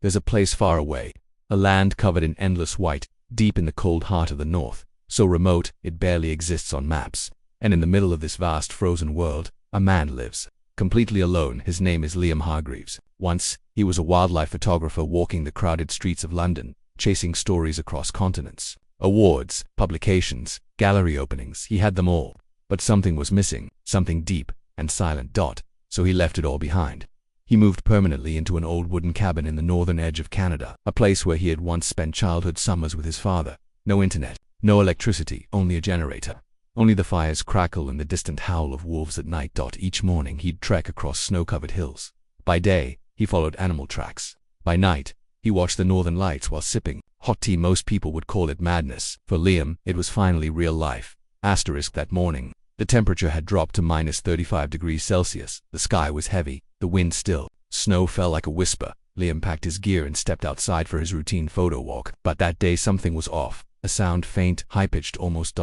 There's a place far away, a land covered in endless white, deep in the cold heart of the north, so remote it barely exists on maps. And in the middle of this vast frozen world, a man lives, completely alone. His name is Liam Hargreaves. Once, he was a wildlife photographer walking the crowded streets of London, chasing stories across continents. Awards, publications, gallery openings, he had them all. But something was missing, something deep and silent. So he left it all behind. He moved permanently into an old wooden cabin in the northern edge of Canada, a place where he had once spent childhood summers with his father. No internet, no electricity, only a generator. Only the fire's crackle and the distant howl of wolves at night. Each morning he'd trek across snow-covered hills. By day, he followed animal tracks. By night, he watched the northern lights while sipping hot tea. Most people would call it madness. For Liam, it was finally real life. That morning, the temperature had dropped to -35°C. The sky was heavy, the wind still. Snow fell like a whisper. Liam packed his gear and stepped outside for his routine photo walk. But that day something was off. A sound, faint, high-pitched, almost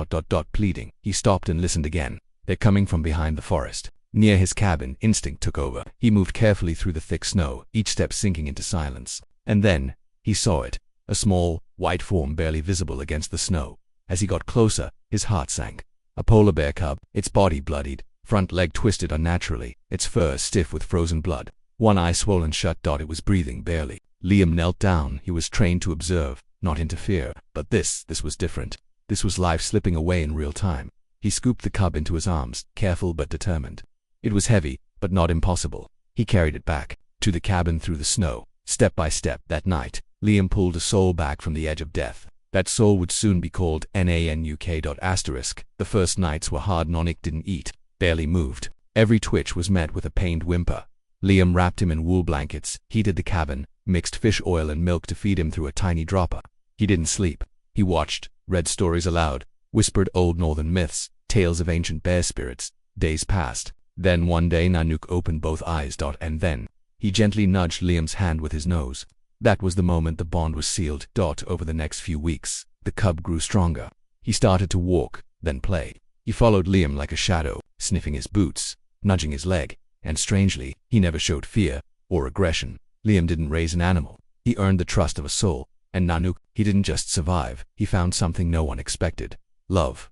pleading. He stopped and listened again. They're coming from behind the forest. Near his cabin, instinct took over. He moved carefully through the thick snow, each step sinking into silence. And then, he saw it. A small, white form barely visible against the snow. As he got closer, his heart sank. A polar bear cub, its body bloodied, front leg twisted unnaturally, its fur stiff with frozen blood. One eye swollen shut. It was breathing barely. Liam knelt down. He was trained to observe, not interfere. But this was different. This was life slipping away in real time. He scooped the cub into his arms, careful but determined. It was heavy, but not impossible. He carried it back, to the cabin through the snow. Step by step. That night, Liam pulled a soul back from the edge of death. That soul would soon be called Nanuk. The first nights were hard. Nanuk didn't eat, barely moved. Every twitch was met with a pained whimper. Liam wrapped him in wool blankets, heated the cabin, mixed fish oil and milk to feed him through a tiny dropper. He didn't sleep. He watched, read stories aloud, whispered old northern myths, tales of ancient bear spirits. Days passed. Then one day Nanuk opened both eyes. And then, he gently nudged Liam's hand with his nose. That was the moment the bond was sealed. Over the next few weeks, the cub grew stronger. He started to walk, then play. He followed Liam like a shadow, sniffing his boots, nudging his leg, and strangely, he never showed fear or aggression. Liam didn't raise an animal. He earned the trust of a soul. And Nanuk, he didn't just survive, he found something no one expected. Love.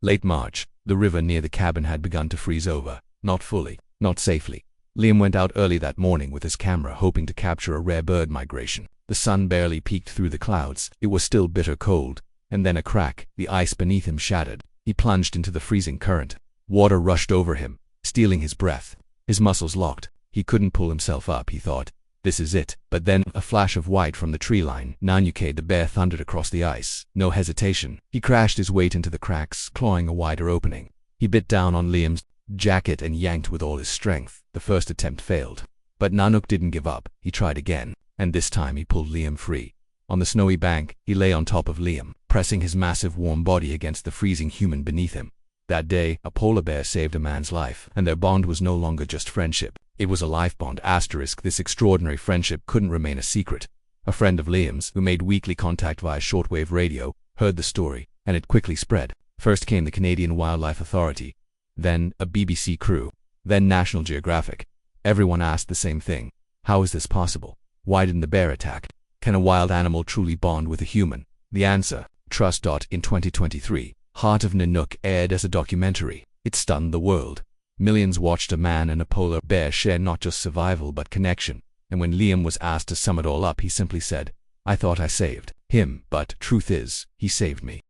Late March, the river near the cabin had begun to freeze over. Not fully, not safely. Liam went out early that morning with his camera, hoping to capture a rare bird migration. The sun barely peeked through the clouds. It was still bitter cold. And then a crack, the ice beneath him shattered. He plunged into the freezing current. Water rushed over him, stealing his breath. His muscles locked. He couldn't pull himself up. He thought, this is it. But then, a flash of white from the tree line. Nanuk, the bear, thundered across the ice. No hesitation. He crashed his weight into the cracks, clawing a wider opening. He bit down on Liam's jacket and yanked with all his strength. The first attempt failed. But Nanuk didn't give up. He tried again. And this time he pulled Liam free. On the snowy bank, he lay on top of Liam, pressing his massive warm body against the freezing human beneath him. That day, a polar bear saved a man's life, and their bond was no longer just friendship. It was a life bond. This extraordinary friendship couldn't remain a secret. A friend of Liam's, who made weekly contact via shortwave radio, heard the story, and it quickly spread. First came the Canadian Wildlife Authority, then a BBC crew, then National Geographic. Everyone asked the same thing. How is this possible? Why didn't the bear attack? Can a wild animal truly bond with a human? The answer: trust. In 2023, Heart of Nanuk aired as a documentary. It stunned the world. Millions watched a man and a polar bear share not just survival but connection. And when Liam was asked to sum it all up, he simply said, I thought I saved him, but truth is, he saved me.